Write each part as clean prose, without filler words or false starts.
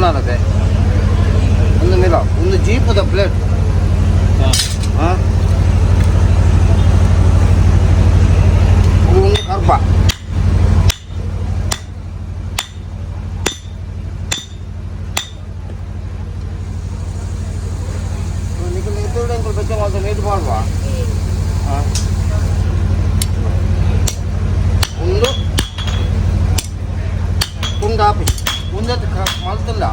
ನಾಡದೆ ಒಂದು ಮಿಲ ಒಂದು ಜೀಪದ ಪ್ಲೇಟ್ ಒಂದು ಕರ್ಬ ನೀರು ಮಾಡುವ ಒಂದು ತುಂಡು ಆಪಿ ಒಂದತ್ತು ಮಲ್ತಿಲ್ಲ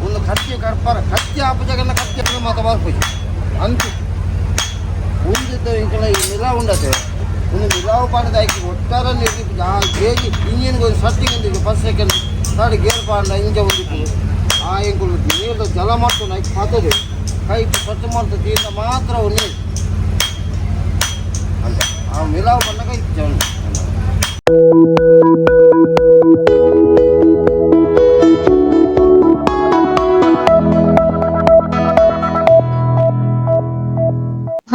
ಒಂದು ಕತ್ತಿ ಕರ್ಪಾರ ಕತ್ತಿ ಆಪಜಾಗನ್ನ ಕತ್ತಿ ಮಾತ ಬರ್ಪುಜಿ ಅಂತು ಒಂದಿದ್ದು ಇಂಕಲ ಈ ಮಿಲಾವ್ ಉಂಡತೆ ಒಂದು ಮಿಲಾವ್ ಪಾಡದ ಆಯ್ಕೆ ಒಟ್ಟಾರ ನಿರ್ದಿಪ್ಪು ಆ ಗೇಜಿ ಇಂಜಿನ್ಗೆ ಒಂದು ಸಟ್ಟಿಗೆ ಒಂದು 10 ಸೆಕೆಂಡ್ ಸಾಡಿ ಗೇರ್ ಪಾಡ ಇಂಜ ಒಂದಿತ್ತು ಆ ಇಂಕಲು ನೀರು ಜಲ ಮಾಡ್ತು ನಾಯ್ಕೆ ಪಾತದೆ ಕೈ ಸ್ವಚ್ಛ ಮಾಡ್ತದೆ ಇಂದ ಮಾತ್ರ ನೀರು ಅಂತ ಆ ಮಿಲಾವ್ ಬಂದಾಗ ಇತ್ತು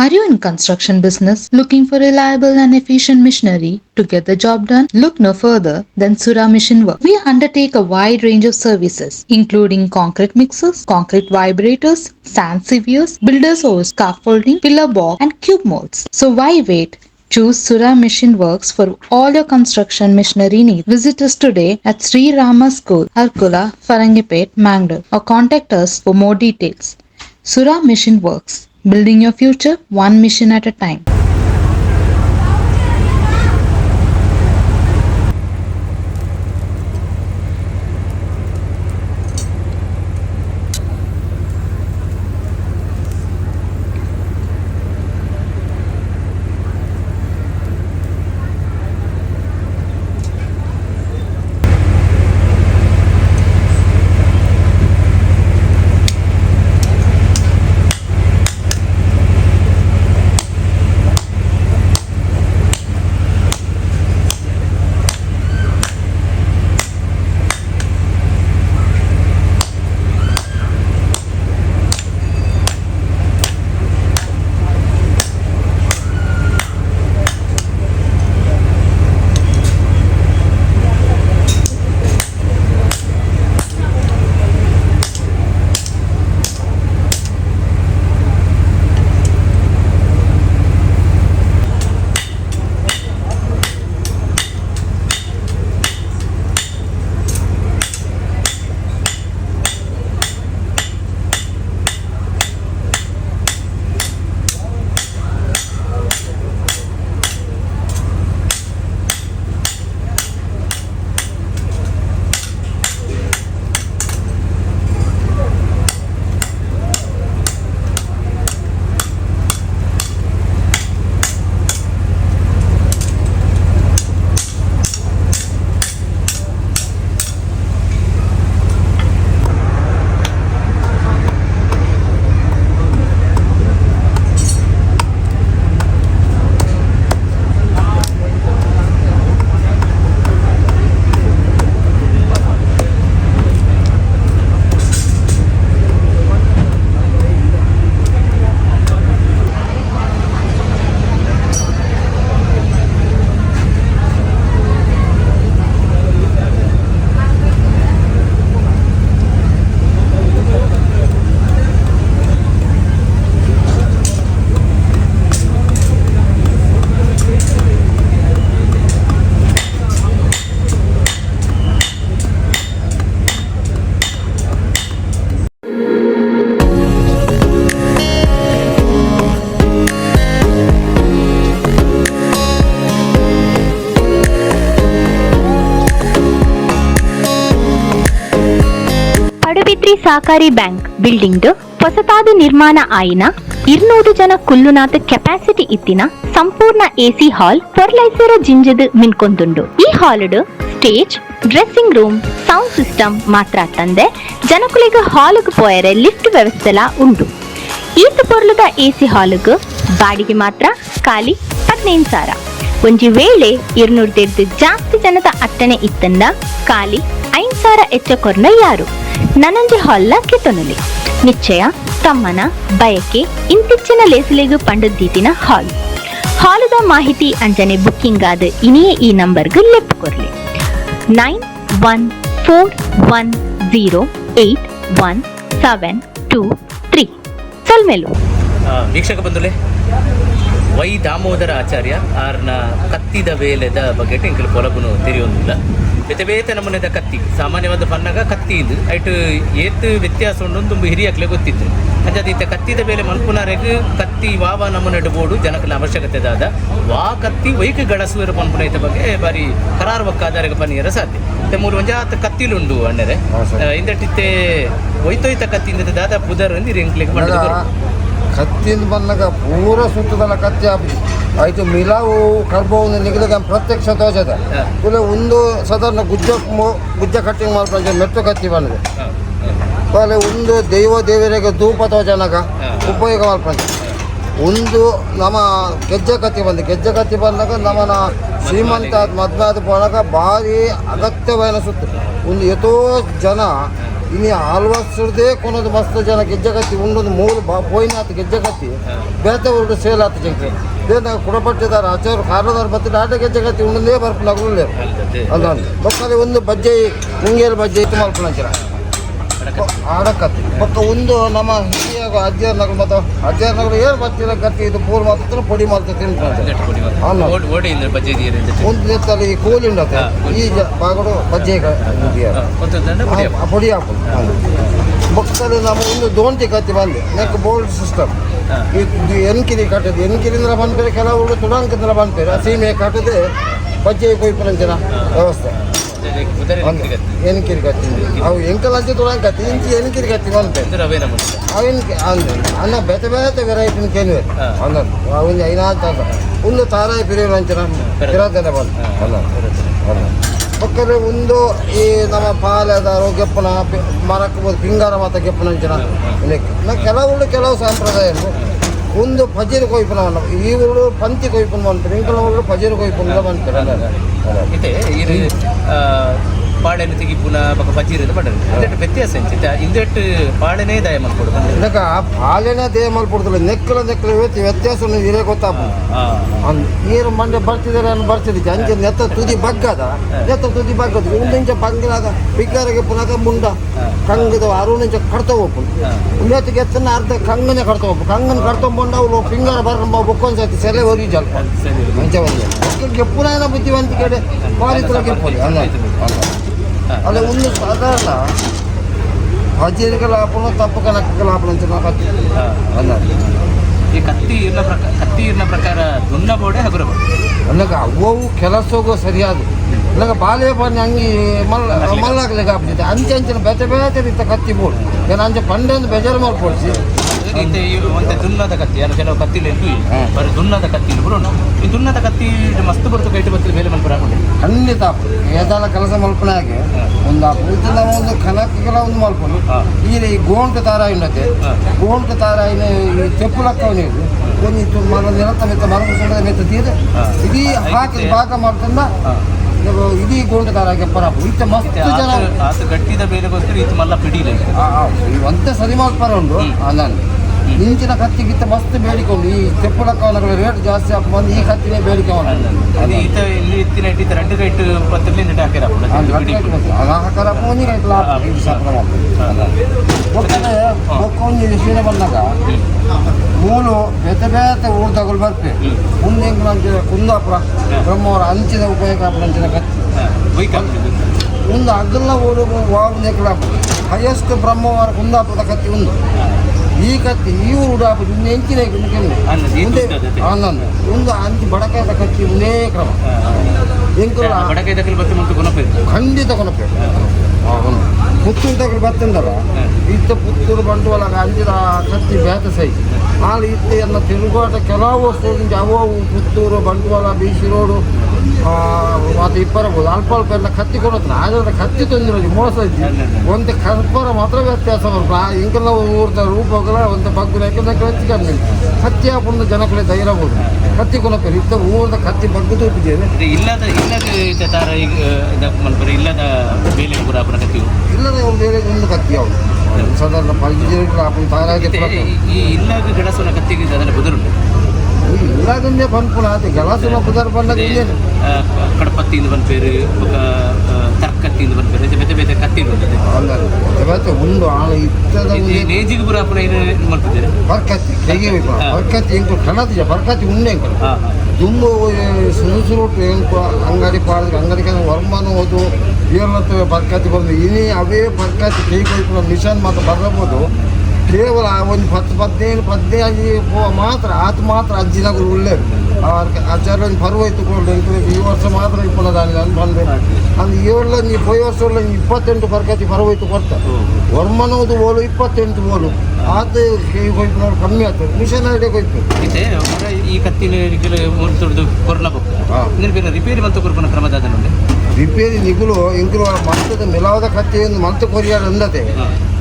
Are you in construction business looking for reliable and efficient machinery to get the job done? Look no further than Sura Machine Works. We undertake a wide range of services including concrete mixers, concrete vibrators, sand sievers, builders hose, scaffolding, pillar box and cube molds. So why wait? Choose Sura Machine Works for all your construction machinery needs. Visit us today at Sri Rama School, Arkula, Farangipet, Mangalore or contact us for more details. Sura Machine Works. Building your future one mission at a time. ಸಹಕಾರಿ bank building ಹೊಸತಾದ ನಿರ್ಮಾಣ ಆಯಿನ 200 ಜನ ಕುಲ್ಲುನಾಥ capacity ಇತ್ತಿನ ಸಂಪೂರ್ಣ AC ಹಾಲ್ ಫರ್ಲೈಸರ ಜಿಂಜದ ಮಿನ್ಕೊಂದುಂಡು. ಈ halved stage, dressing room, sound system ಮಾತ್ರ ತಂದೆ ಜನಕುಲಿಗ ಹಾಲ್ಗೆ ಪೋಯರೆ lift ವ್ಯವಸ್ಥೆಲ ಉಂಡು. ಈತ ಪೊರ್ಲುದ ಎಸಿ ಹಾಲ್ಗ್ ಬಾಡಿಗೆ ಮಾತ್ರ ಖಾಲಿ 15,000. ಒಂಜಿ ವೇಳೆ 200 ಜಾಸ್ತಿ ಜನದ ಅಟ್ಟಣೆ ಇತ್ತಂದ ಖಾಲಿ 5,000 ಎಚ್ಚ ಕೊರ್ನ ಯಾರು ನನಂಜಿ ಹಾಲ್ನ ಕಿತೊನುಲಿ ನಿಶ್ಚಯ ತಮ್ಮನ ಬಯಕೆ ಇಂತಿಚ್ಚಿನ ಲೇಸಿಲೆಗು ಪಂಡದ್ದೀತಿನ ಹಾಲುದ ಮಾಹಿತಿ ಅಂಜನೆ ಬುಕ್ಕಿಂಗ್ ಆದ ಇನಿಯೇ ಈ ನಂಬರ್ಗೆ ಲೆಪ್ ಕೊರ್ಲಿ 914108 9173 ಸೊಲ್ಮೆಲು. ವೀಕ್ಷಕ ಬಂಧುಲೆ, ವೈ ದಾಮೋದರ ಆಚಾರ್ಯ ಆರ್ನ ಕತ್ತಿದ ವೇಲೆದ ಬಗ್ಗೆ ಎಂಕಲು ಕೊಲಗುನು ತಿಳಿಯೊಂದಿಲ್ಲ. ಬೇತೆ ನಮೂನೆದ ಕತ್ತಿ ಸಾಮಾನ್ಯವಾದ ಪನ್ನಗ ಕತ್ತಿ ಇದು ಐಟು ಏತ್ ವ್ಯತ್ಯಾಸ ಉಂಡು ತುಂಬ ಹಿರಿಯಕ್ಲೆ ಗೊತ್ತಿತ್ತು. ಅಂಜಾದ ಇತ್ತ ಕತ್ತಿದ ಬೇಲೆ ಮಲ್ಪುನಾರೆಗ್ ಕತ್ತಿ ವಾವ ನಮೂನೆಡ್ ಬೋಡು ಜನಕಲ ಅವಶ್ಯಕತೆ ದಾದ ವಾ ಕತ್ತಿ ವೈಕ್ ಗಡಸುವರ ಪನ್ಪುನ ಇತ್ತ ಬಗ್ಗೆ ಬಾರಿ ಕರಾರು ಒಕ್ಕಾದಾರೆಗ ಪನಿಯರ ಸಾಧ್ಯ. ಇತ್ತ ಮೂರು ಒಂಜಾತ ಕತ್ತಿಲುಂಡು ಅಣ್ಣರೆ ಇಂದಟ್ಟಿತ್ತೆ ಒಯ್ತೊಯ್ತ ಕತ್ತಿಂದ ದಾದ ಪುದರ್ ಅಂದಿರಿ ಎಂಕ್ಲಿಗೆ ಮಾಡಿದ್ರು ಕತ್ತಿಂದ ಬಂದಾಗ ಪೂರ ಸುತ್ತದಲ್ಲ ಕತ್ತಿ ಆಪಿ ಆಯ್ತು ಮಿಲಾವು ಕರ್ಬವನ್ನು ನಿಗದಾಗ ಪ್ರತ್ಯಕ್ಷ ತೋಜದ ಇಲ್ಲ ಒಂದು ಸಾಧಾರಣ ಗುಜ್ಜ ಕಟ್ಟಿಂಗ್ ಮಾಡ್ಕೊಂಡು ಮೆಟ್ಟು ಕತ್ತಿ ಬಂದಿದೆ ಆಮೇಲೆ ಒಂದು ದೇವರಿಗೆ ಧೂಪ ತೋಜನಾಗ ಉಪಯೋಗ ಮಾಡ್ಕೊಂಡು ಒಂದು ನಮ್ಮ ಗೆಜ್ಜೆ ಕತ್ತಿ ಬಂದಾಗ ನಮ್ಮನ ಶ್ರೀಮಂತ ಮದುವೆ ಆದ ಬಂದಾಗ ಭಾರಿ ಅಗತ್ಯವಾದ ಸುತ್ತು ಒಂದು ಎಷ್ಟೋ ಜನ ಇನ್ನು ಆಲ್ವಾಸ್ದೇ ಕೊನೋದು ಮಸ್ತ್ ಜನ ಗೆಜ್ಜೆ ಕತ್ತಿ ಉಂಡೊಂದು ಮೂರು ಪೋಯಿನಾತು ಗೆಜ್ಜೆ ಕತ್ತಿ ಬೇತೆ ಉಂಡು ಸೇಲ್ ಆತು ಜಂಗೆ ಬೇರೆ ಕುಡಪಟ್ಟಿದ್ದಾರೆ ಆಚಾರ್ಯ ಕಾರಣದವ್ರು ಬರ್ತಿದ್ದ ಆಟ ಗೆಜ್ಜೆ ಕತ್ತಿ ಉಂಡೇ ಬರ್ಪು ನಗಲೇ ಅಲ್ಲ ಬೊಕ್ಕಲ್ಲಿ ಒಂದು ಬಜ್ಜೆ ಮುಂಗೇರು ಬಜ್ಜೆ ಇತ್ತು ಮಲ್ಪುಣಂಚಿರ ಆಡಕತ್ತಿ ಬೊಕ್ಕ ಒಂದು ನಮ್ಮ ಹಿರಿಯ ಅಜ್ಜಿಯರ್ ನಗರ ಮತ್ತು ಅಜ್ಜಿಯರ್ ನಗರ ಏನು ಬರ್ತಿರ ಕತ್ತಿ ಇದು ಪೂರ್ ಮಾತ್ರ ಪೊಡಿ ಮಾಡ್ತಾ ತಿಂತಾರೆ ಒಂದು ನೆತ್ತಲ್ಲಿ ಕೋಲಿ ಉಂಡತ್ತೆ ಈ ಬಾಗಡು ಬಜ್ಜೆ ಪೊಡಿ ಹಾಕೋದು ಬೊಕ್ಕಲ್ಲಿ ನಮ್ಮ ಒಂದು ದೋಂಟಿ ಕತ್ತಿ ಬಂದೆ ನೆಕ್ ಬೋಲ್ಡ್ ಸಿಸ್ಟಮ್ ಇದು ಎನ್ಕಿರಿ ಕಟ್ಟದು ಎನ್ಕಿರಿಂದ ಬಂದ್ಪೇರೆ ಕೆಲವರು ತುಡಂಕದಿಂದ ಬಂದ್ಪೇರೆ ಸೀಮೆ ಕಟ್ಟದೆ ಬಜ್ಜೆ ಕೊಯ್ಪುರಂಚಿನ ವ್ಯವಸ್ಥೆ ಎನ್ಕಿರಿ ಕತ್ತಿ ಅವು ಎಂಕಲ್ ಅಂಚೆ ತುಳಂಗ್ ಕತ್ತಿ ಇಂಚಿ ಎನ್ಕಿರಿ ಕತ್ತಿ ಬಂತೆ ಅವೇನು ಅನ್ನ ಬೇತೆ ವೆರೈಟಿನ ಕೇಳುವೆ ಅನ್ನ ಒಂದು ಐನಾರು ಒಂದು ತಾರಾಯಿ ಪಿರಿಯರು ಅಂಚಿನ ಪಿರಾತನೆ ಬಂದು ಅಲ್ಲ ಪಕ್ಕದಲ್ಲಿ ಒಂದು ಈ ನಮ್ಮ ಪಾಲದ ಗೆಪ್ಪನ ಮರಕ್ಕೆ ಪಿಂಗಾರ ಮಾತ ಗೆಪ್ಪನ ಅಂಚಿನ ಕೆಲವು ಸಂಪ್ರದಾಯ ಒಂದು ಪಜೀರು ಕೊಯ್ಪುನ ಈ ಊರು ಪಂತಿ ಕೊಯ್ಪುನ ಮಾಡ್ತಾರೆ ಇಂಕಲ ಊರು ಪಜೀರು ಕೊಯ್ಪುನ ಮಾಡ್ತಾರೆ ಇದು ಪಾಳೆನೆ ತೆಗಿಪುನ ಬಕ ಪಜೀರದ ಪಡರು ಇಂದೆಟ್ ವ್ಯತ್ಯಾಸ ಎಂಚಿತ ಇಂದೆಟ್ ಪಾಳೆನೇ ದಯ ಮಾಡ್ಕೊಡು ಇದಕ್ಕೆ ಪಾಳೆನೇ ದಯ ಮಾಡ್ಕೊಡ್ತಿಲ್ಲ ನೆಕ್ಕಲ ವ್ಯತ್ಯಾಸ ಇರೇ ಗೊತ್ತಾಗ್ಬೋದು ನೀರು ಮಂಡೆ ಬರ್ತಿದ್ದಾರೆ ಅನ್ನು ಬರ್ತಿದ್ದೆ ಅಂಚೆ ನೆತ್ತ ತುದಿ ಬಗ್ಗದ ಒಂದು ಇಂಚ ಬಂಗಿನಾಗ ಪಿಕ್ಕಾರಿಗೆ ಪುನಃ ಮುಂಡ ಕಂಗದ 6 ಇಂಚ ಕಡ್ತ ಹೋಗ್ಬೋದು ಇನ್ನೊತ್ತಿಗೆ ಎತ್ತನ ಅರ್ಧ ಕಂಗನೆ ಕಡ್ತ ಹೋಗ್ಬೇಕು ಕಂಗನ ಕಡ್ಕೊಂಡ್ಬಂಡು ಅವ್ರು ಪಿಂಗಾರ ಬರ್ಕೊಂಬ ಬೊಕ್ಕೊಂದು ಸತಿ ಸೆಲೆ ಹೊರಿ ಜಲ್ಪ ಅಂಚೆ ಬಂದಿದೆ ಗೆಪ್ಪುನ ಬುದ್ಧಿವಂತಿಕೆ ಪಾಲಿತ್ರ ಗೆಪ್ಪುಲಿ ಅಲ್ಲ ಒಂದು ಸಾಧಾರಣ ಹಜೀರಿಗಳ ಲಾಪಣ ತಪ್ಪಕ ನಕ್ಕಕ ಲಾಪಣ ಅಂತ ಅಲ್ಲ ಈ ಕತ್ತಿ ಇರ್ನ ಪ್ರಕಾರ ದುನ್ನ ಬೋಡೆ ಹಗುರ ನನಗೆ ಅವು ಕೆಲಸ ಹೋಗೋ ಸರಿಯಾದ ನನಗೆ ಬಾಲ್ಯ ಬನ್ನಿ ಹಂಗೆ ಮಲ್ಲಾಗ್ಲಿಕ್ಕೆ ಆಗ್ಬಿಟ್ಟಿದೆ ಅಂಚಿನ ಬೇತೆ ಇತ್ತ ಕತ್ತಿ ಬೋಡು ಏನು ಅಂಚೆ ಪಂಡೆಂದು ಬೇಜಾರು ಮಾಡ್ಕೊಡ್ಸಿ ಒಂದು ದುನ್ನದ ಕತ್ತಿ ಏನು ಕೆಲವು ಕತ್ತಿಲು ಎಂಟು ಬರೀ ದುನ್ನದ ಕತ್ತಿಲು ಬರೋಣ ಈ ದುನ್ನದ ಕತ್ತಿ ಮಸ್ತ್ ಬರ್ತು ಕೈಟ್ ಬರ್ತಿಲ್ಲ ಬೇಲೆ ಮಲ್ಪುರ ಹಾಕೊಂಡು ಖಂಡಿತ ಏದಾಲ ಕೆಲಸ ಮಲ್ಪನೆ ಆಗಿ ಒಂದು ಪೂಜನ ಒಂದು ಕನಕಗಳ ಒಂದು ಮಲ್ಪನು ಈ ಗೋಂಟ ತಾರ ಇನ್ನತೆ ಗೋಂಟ ತಾರ ಈ ಚೆಪ್ಪುಲಕ್ಕವನೇ ಒಂದು ಮರ ನಿರತ್ತ ಮೆತ್ತ ಮರ ಮೆತ್ತ ತೀರ ಇದೀ ಹಾಕಿ ಭಾಗ ಮಾಡ್ತಂದ ಇದೀ ಗೋಂಟ ತಾರ ಕೆಪ್ಪರ ಇತ್ತ ಮಸ್ತ್ ಜನ ಆತ ಗಟ್ಟಿದ ಬೇಲೆಗೋಸ್ಕರ ಇದು ಮಲ್ಲ ಪಿಡಿಲ್ಲ ಒಂದೇ ಸರಿ ಮಲ್ಪರ ಉಂಟು ನಾನು ಇಂಚಿನ ಕತ್ತಿಗಿತ್ತ ಮಸ್ತ್ ಬೇಡಿಕೊಂಡು ಈ ತೆಪ್ಪುಲಕ್ಕವನಗಳ ರೇಟ್ ಜಾಸ್ತಿ ಹಾಕಿ ಬಂದು ಈ ಕತ್ತಿನೇ ಬೇಡಿಕೆ ಇಲ್ಲಿ ಇತ್ತಿನ ಇಟ್ಟಿದ್ದ ರೆಡ್ಡು ಗೈಟ್ 10 ಹಾಕಿರಪ್ಪ ಒಂದಿಗೆ ಒಕ್ಕೊಂದು ವಿಷಯ ಬಂದಾಗ ಮೂಲು ಬೇತೆ ಊರು ತಗೊಳ್ ಬರ್ತೆ ಮುಂದೆ ಕುಂದಾಪುರ ಬ್ರಹ್ಮವರ ಅಂಚಿನ ಉಪಯೋಗ ಅಂಚಿನ ಕತ್ತಿ ಒಂದು ಅಗಲ ಊರು ವಾವ್ ನೆಕ್ಲಾಪ ಹೈಯೆಸ್ಟ್ ಬ್ರಹ್ಮವರ ಕುಂದಾಪುರದ ಕತ್ತಿ ಒಂದು ಈ ಕತ್ತಿ ಈ ಊರು ಇನ್ನು ಎಂಚಿನ ಆನಂದ ಒಂದು ಅಂಚು ಬಡಕಾದ ಕತ್ತಿ ಒಂದೇ ಕ್ರಮ ಖಂಡಿತ ಕೊನಪೇರು ಪುತ್ತೂರು ತಗೊಳ್ಳಿ ಬರ್ತಂದಲ್ಲ ಇತ್ತ ಪುತ್ತೂರು ಬಂಡವಾಳ ಅಂಜಿದ ಕತ್ತಿ ಬೇತ ಸೈಜ್ ಆಳು ಇತ್ತ ಎಲ್ಲ ತಿರುಗಾಟ ಕೆಲವು ವಸ್ತುಗಳಿಂದ ಅವು ಪುತ್ತೂರು ಬಂಡವಾಳ ಬೀಸಿ ರೋಡು ಮತ್ತು ಇಪ್ಪರಬಹುದು ಅಲ್ಪ ಎಲ್ಲ ಕತ್ತಿ ಕೊಡೋದು ಆದರೆ ಕತ್ತಿ ತಂದಿರೋದು ಮೋಸ ಇದ್ದಿ ಒಂದು ಕರ್ಪರ ಮಾತ್ರ ವ್ಯತ್ಯಾಸ ಬರ್ತದೆ ಇಂಕೆಲ್ಲ ಊರ್ದ ರೂಪಗಳ ಒಂದು ಬಗ್ಗೆ ಹೆಚ್ಚು ಕಮ್ಮಿ ಕತ್ತಿ ಹಾಕೊಂಡು ಜನಗಳೇ ಧೈರ್ಯಬಹುದು ಕತ್ತಿ ಕೊನಪೇರು ಇತ್ತ ಊರ್ದ ಕತ್ತಿ ಬಗ್ಗೆ ತೋಪಿದ್ದೇನೆ ಇಲ್ಲದ ಇಲ್ಲದ ಬೇರೆ ಒಂದು ಕತ್ತಿ ಯಾವುದು ಸಾಧಾರಣ ಈ ಇಲ್ಲಾಗ ಗಡಸುನ ಕತ್ತಿಗೆ ಅದನ್ನು ಬದುರುಂಟು ಇಲ್ಲಾಗಂದೇ ಪನ್ಪುನ ಆತ ಗಲಸುನ ಪುದರ್ ಬಂದಾಗ ಕಡಪತ್ತಿಯಿಂದ ಬಂದ್ಪೇರು ಕರ್ಕತ್ತಿಂದ ಬಂದ್ಬೇರೆ ಬೇತೆ ಬೇತೆ ಕತ್ತಿ ಬಂದಿದೆ ಮತ್ತೆ ಒಂದು ಇತ್ತದ ನೇಜಿಗೆ ಪುರ ಪುರ ಏನು ಮಾಡ್ತಿದ್ದೀರಿ ಬರ್ಕತ್ತಿ ಹೇಗೆ ಬರ್ಕತ್ತಿ ಎಂಕು ಕಣತಿಜ ಬರ್ಕತ್ತಿ ಉಂಡೆ ಎಂಕು ತುಂಬ ಸುರುಟು ಎಂಕು ಅಂಗಡಿ ಪಾಡಿದ್ರೆ ಅಂಗಡಿ ವರ್ಮಾನ ಹೋದು ಏರ್ಲತ್ತವೆ ಬರ್ಕತ್ತಿ ಬಂದು ಇನಿ ಅವೇ ಬರ್ಕತ್ತಿ ಕೈಗೊಳ್ಳ ಮಿಷನ್ ಮಾತ್ರ ಬರಬಹುದು ಕೇವಲ ಒಂದು 10-15 ಮಾತ್ರ ಆತ ಮಾತ್ರ ಅಜ್ಜಿನಾಗಲು ಒಳ್ಳೆಯದು ಆಚಾರ ಒಂದು ಪರ್ವ ಇತ್ತುಕೊಂಡು ಈ ವರ್ಷ ಮಾತ್ರ ಇಪ್ಪದಾನಿ ನಾನು ಬಂದೆ ಅಂದು ಏಳು ನೀ ಪೈ ವರ್ಷ 28 ಬರ್ಕತ್ತಿ ಪರ್ವ ಇತ್ತು ಕೊಡ್ತಾರೆ ವರ್ಮನೋದು ಬೋಲು 28 ಬೋಲು ಆತ ಕೈ ಹೋಯ್ತು ನೋಡಿ ಕಮ್ಮಿ ಆಗ್ತದೆ ಮಿಷನ್ ಐಡಿಯಾಗೆ ಹೋಯ್ತು ಈ ಕತ್ತಿನ ತೊಡೆದು ಕೊರೋನಾ ಬೇರೆ ರಿಪೇರಿ ಮತ್ತು ಕೊರ್ಪನ ಕ್ರಮದಾದ ನೋಡಿ ರಿಪೇರಿ ನಿಗುಲು ಇಂಕಲು ಮಲ್ತದ ಮಿಲಾವದ ಕತ್ತೆಯನ್ನು ಮಲ್ತ ಕೊರಿಯಾಡು ಅಂದತೆ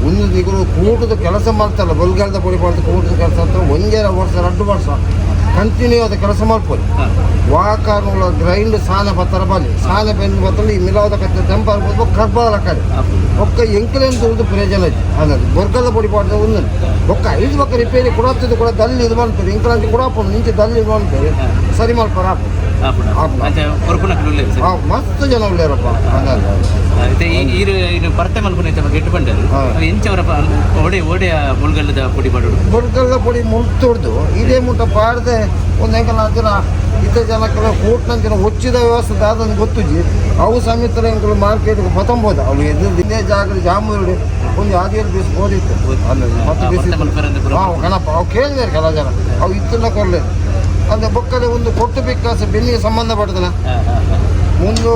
ಒಂದು ನಿಗುಲು ಕೂಟದ ಕೆಲಸ ಮಾಡ್ತಲ್ಲ ಬಲ್ಗಾಲದ ಪೊಡಿ ಮಾಡ್ತಾ ಕೂಟದ ಕೆಲಸ ಅಂತ 1.5 ವರ್ಷ 2 ವರ್ಷ ಕಂಟಿನ್ಯೂ ಆದ ಕೆಲಸ ಮಾಡ್ಬೋದು ವಾಕಾನುಗಳ ಗ್ರೈಂಡ್ ಸಾನ ಪತ್ತರ ಬಲ್ಲಿ ಸಾನ ಬೆಂದು ಬತ್ತಲ್ಲಿ ಈ ಮಿಲಾವದ ಕತ್ತೆ ತೆಂಪ ಆಗ್ಬೋದು ಕರ್ಬಾಲ ಕಡೆ ಒಕ್ಕ ಎಂಕಲೇನು ದುಡ್ದು ಪ್ರಯೋಜನ ಐತಿ ಅನ್ನೋದು ಬರ್ಗದ ಪೊಡಿ ಮಾಡ್ತಾ ಒಂದು ಒಕ್ಕ 5 ಪಕ್ಕ ರಿಪೇರಿ ಕೊಡತ್ತಿದ್ದು ಕೂಡ ದಲ್ಲಿ ಇದು ಮಾಡ್ತಾರೆ ಇಂಕಲಂಟಿ ಕೂಡ ನಿಂಚೆ ದಲ್ಲಿ ಇದು ಮಾಡ್ತಾರೆ ಸರಿ ಮಾಡ್ತಾರೆ ಮಸ್ತ್ ಜನ ಒಳ್ಳೆಯರಪ್ಪ ಪರತೆ ಮಲ್ಪನ ಗೆಟ್ಟು ಬಂಡರು ಎಂಚವರ ಒಡೆ ಒಡೆಯ ಮುಳ್ಗಲ್ಲದ ಪುಡಿ ಮಾಡೋದು ಮುಳ್ಗಲ್ಲದ ಪುಡಿ ಮುಳ್ತೊಡ್ದು ಇದೇ ಮುಟ್ಟ ಪಾಡದೆ ಒಂದು ಎಂಕಲ ಜನ ಇದ್ದ ಜನಕ್ಕೆಲ್ಲ ಕೂಟ್ನಂಚಿನ ಹೊಚ್ಚಿದ ವ್ಯವಸ್ಥೆ ಅದನ್ನು ಗೊತ್ತುಜಿ ಅವು ಸಮೇತ ಎಂಕಲು ಮಾರ್ಕೆಟ್ಗೆ ಪತಂಬೋದು ಅವಳು ಇದೇ ಜಾಗ ಜಾಮೂರು ಒಂದು 5 ದಿವಸ ಹೋದಿತ್ತು ಅಲ್ಲಿ 10 ದಿವಸ ಗಣಪ ಅವು ಕೇಳಿದಾರೆ ಕೆಲ ಜನ ಅವು ಇತ್ತನ್ನ ಕೊರಲೆ ಅಂದರೆ ಬೊಕ್ಕದೆ ಒಂದು ಕೊಟ್ಟು ಬೇಕಾಸೆ ಬೆನ್ನಿಗೆ ಸಂಬಂಧಪಡ್ತಲ್ಲ ಒಂದು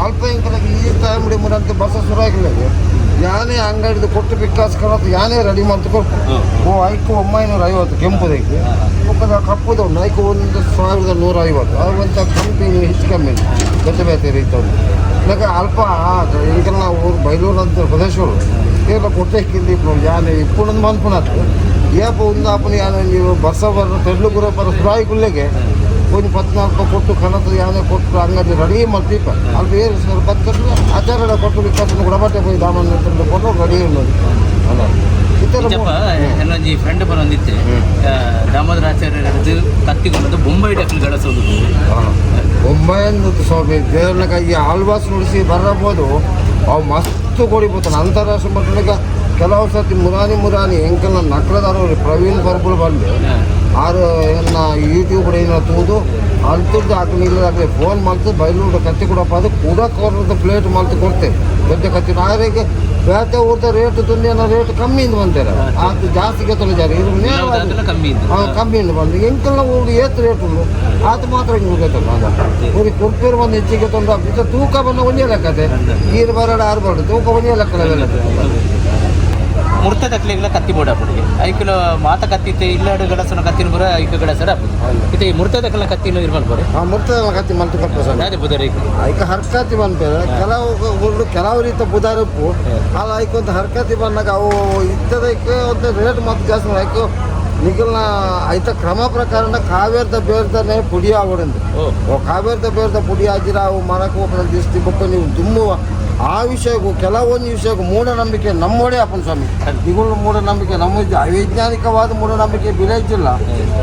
ಅಲ್ಪ ಇಂಕಲಾಗಿ ಈ ಟೈಮ್ಡಿ ಮುರಂತೆ ಬಸ ಶುರುವಾಗಿಲ್ಲದೆ ಯಾನೇ ಅಂಗಡಿದು ಕೊಟ್ಟು ಪಿಕ್ಕಾಸ್ ಕರತ್ತು ಯಾನೇ ರೆಡಿ ಮಾಡ್ತು ಕೊಡ್ತು ಐಕು 950 ಕೆಂಪುದೈಕು ಬೊಕ್ಕದ ಕಪ್ಪುದು ಉಂಟು ಐಕು 1150 ಅವಂತ ಕಂಪನಿ ಹೆಚ್ಚು ಕಮ್ಮಿ ಬೇತೆ ಬೇತೆ ರೀತಿ ಉಂಟು ಇವಾಗ ಅಲ್ಪ ಈಗ ನಾವು ಬೈಲೂರು ಅಂತ ಪ್ರದೇಶಗಳು ಕೇರಳ ಕೊಟ್ಟೆಕ್ಕಿಂದ ಯಾನೇ ಇಪ್ಪುಣದ ಮನ್ಪುನತ್ತು ಏಪ ಒಂದು ಆಪನ ಯಾನ ನೀವು ಬಸ್ಸ ಬರೋ ತೆಡ್ಲು ಗುರ ಬರೋ ಸುರಾಯಿ ಗುಲ್ಲೆಗೆ ಒಂದು 14 ಕೊಟ್ಟು ಕನತು ಯಾನೇ ಕೊಟ್ಟು ಅಂಗಡಿ ರೆಡಿ ಮಾಡ್ತೀಪ ಅಲ್ಲಿ ಬೇರೆ ಸರ್ ಬರ್ತದೆ ಆಚಾರ ಕೊಟ್ಟು ಬಿಟ್ಟು ಕೂಡ ಬಟ್ಟೆ ಹೋಗಿ ದಾಮನ್ ಕೊಟ್ಟು ರೆಡಿ ಉಳ್ಳದು ಅಲ್ಲ ಎಲ್ಲೊಂಜಿ ಫ್ರೆಂಡ್ ಬರೋಂದಿತ್ತೆ ದಾಮೋದರ ಆಚಾರ್ಯ ಕತ್ತಿಗೊಂಡು ಬೊಂಬೈ ಡಕ್ಕಲು ಗಳಿಸೋದು ಬೊಂಬೈಯನ್ನು ಸ್ವಾಮಿ ದೇವ್ರನ್ನ ಈ ಆಲ್ವಾಸ್ ನುಡಿಸಿ ಬರಬಹುದು ಅವು ಮಸ್ತ್ ಕೊಡಿಬೋತಾನೆ ಅಂತಾರಾಷ್ಟ್ರೀಯ ಮಟ್ಟಕ್ಕೆ ಕೆಲವು ಸರ್ತಿ ಮುರಾನಿ ಎಂಕಲ್ನ ನಕ್ಲದಾರವ್ರಿ ಪ್ರವೀಣ್ ಬರ್ಬುಲ್ ಬಂದು ಆರು ಏನ ಯೂಟ್ಯೂಬ್ ಏನೋ ತೂದು ಅಂತದ್ದು ಹಾಕಲಿ ಇಲ್ಲದಾಗಲಿ ಫೋನ್ ಮಾಡ್ತು ಬೈಲೂರು ಕತ್ತಿ ಕೊಡಪ್ಪ ಅದು ಕೂಡ ಕೊರದ ಪ್ಲೇಟ್ ಮಾಡ್ತು ಕೊಡ್ತೇವೆ ದೊಡ್ಡ ಕತ್ತಿ ಆರಿಗೆ ಬೇತೆ ಊಟ ರೇಟ್ ತುಂದೇನೋ ರೇಟ್ ಕಮ್ಮಿಯಿಂದ ಬಂತಾರೆ ಅದು ಜಾಸ್ತಿಗೆ ತೊಳಿತಾರೆ ಇದು ಕಮ್ಮಿಯಿಂದ ಬಂದು ಎಂಕಲ್ನ ಊರು ಏತ್ ರೇಟ್ ಉಂಟು ಅದು ಮಾತ್ರ ಹಿಂಗೆ ಹೋಗೈತಲ್ಲ ಊರಿಗೆ ಕುರ್ಪೇರು ಬಂದು ಹೆಚ್ಚಿಗೆ ತೊಂದ್ರೆ ಬಿಟ್ಟು ತೂಕ ಬಂದು ಒಂದೇ ಲೆಕ್ಕತೆ ನೀರು ಬರಡು 6 ಬರಡು ತೂಕ ಒಂದೇ ಲೆಕ್ಕಲ್ಲ ಮುರ್ತ ತಕ್ಲಿಗೆಲ್ಲ ಕತ್ತಿ ಬೋಡ ಪುಡಿಗೆ ಐಕಿಲೋ ಮಾತ ಕತ್ತಿತ್ತೆ ಇಲ್ಲಾಡು ಗಡಸನ ಕತ್ತಿನ ಬರ ಐಕ ಗಡಸರ ಇದು ಈ ಮುರ್ತ ತಕ್ಕಲ ಕತ್ತಿನ ಇರ್ಬಲ್ ಬರೆ ಮುರ್ತ ಕತ್ತಿ ಮಂತು ಕೊಟ್ಟು ಸರ್ ಅದೇ ಬುಧರಿ ಐಕ ಹರ್ಕತಿ ಬಂದ್ಬೇರೆ ಕೆಲವು ರೀತಿ ಬುಧಾರಪ್ಪು ಅಲ್ಲ ಐಕೊಂತ ಹರ್ಕತಿ ಬಂದಾಗ ಅವು ಇದ್ದದಕ್ಕೆ ಒಂದು ರೇಟ್ ಮತ್ತು ಜಾಸ್ತಿ ಐಕು ನಿಗಲ್ನ ಐತ ಕ್ರಮ ಪ್ರಕಾರ ಕಾವೇರದ ಬೇರ್ದನೆ ಪುಡಿ ಆಗೋಡೆಂದು ಕಾವೇರದ ಬೇರ್ದ ಪುಡಿ ಆಗಿರ ಅವು ಮರಕ್ಕೆ ಹೋಗೋದು ದಿಸ್ತಿ ಬೊಕ್ಕ ನೀವು ತುಂಬುವ ಆ ವಿಷಯಕ್ಕೂ ಕೆಲವೊಂದು ವಿಷಯಕ್ಕೂ ಮೂಢನಂಬಿಕೆ ನಮ್ಮೋಡೆ ಅಪ್ಪನ ಸ್ವಾಮಿ ಇವುಗಳು ಮೂಢನಂಬಿಕೆ ನಮ್ಮ ಅವೈಜ್ಞಾನಿಕವಾದ ಮೂಢನಂಬಿಕೆ ಬಿಲೈಜಿಲ್ಲ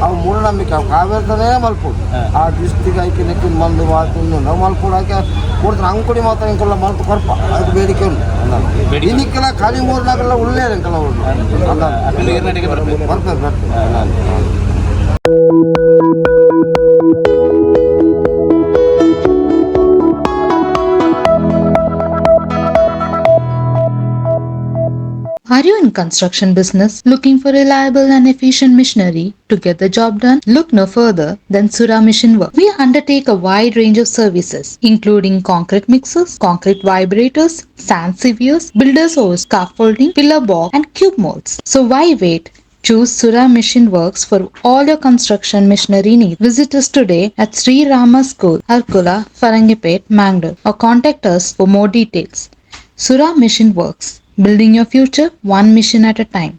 ಅವು ಮೂಢನಂಬಿಕೆ ಅವು ಕಾವೇರ್ದನೇ ಮಲ್ಪೋದು ಆ ದಿಸ್ತಿಗೆ ಐಕೆ ನೆಕ್ಕಿನ ಮಂದು ಮಾತು ನಾವು ಮಲ್ಪೋಡು ಹಾಕಿ ಕೊಡ್ತಾರೆ ಅಂಕುಡಿ ಮಾತ್ರ ಇಂಕಲ್ಲ ಮಲ್ತು ಕೊರಪ ಅದಕ್ಕೆ ಬೇಡಿಕೆ ಉಂಟು ಇನ್ನಿಕ್ಕೆಲ್ಲ ಖಾಲಿ 3-4 ಒಳ್ಳೆ ಅಂಕಲ್ಲ ಬರ್ತದೆ Are you in construction business looking for reliable and efficient machinery to get the job done? Look no further than Sura Mission Work. We undertake a wide range of services including concrete mixers, concrete vibrators, sand sievers, builders hose, scaffolding, pillar box and cube molds. So why wait? Choose Sura Mission Works for all your construction machinery needs. Visit us today at Sri Rama School, Arkula, Farangipet, Mangalore or contact us for more details. Sura Mission Works. Building your future one mission at a time.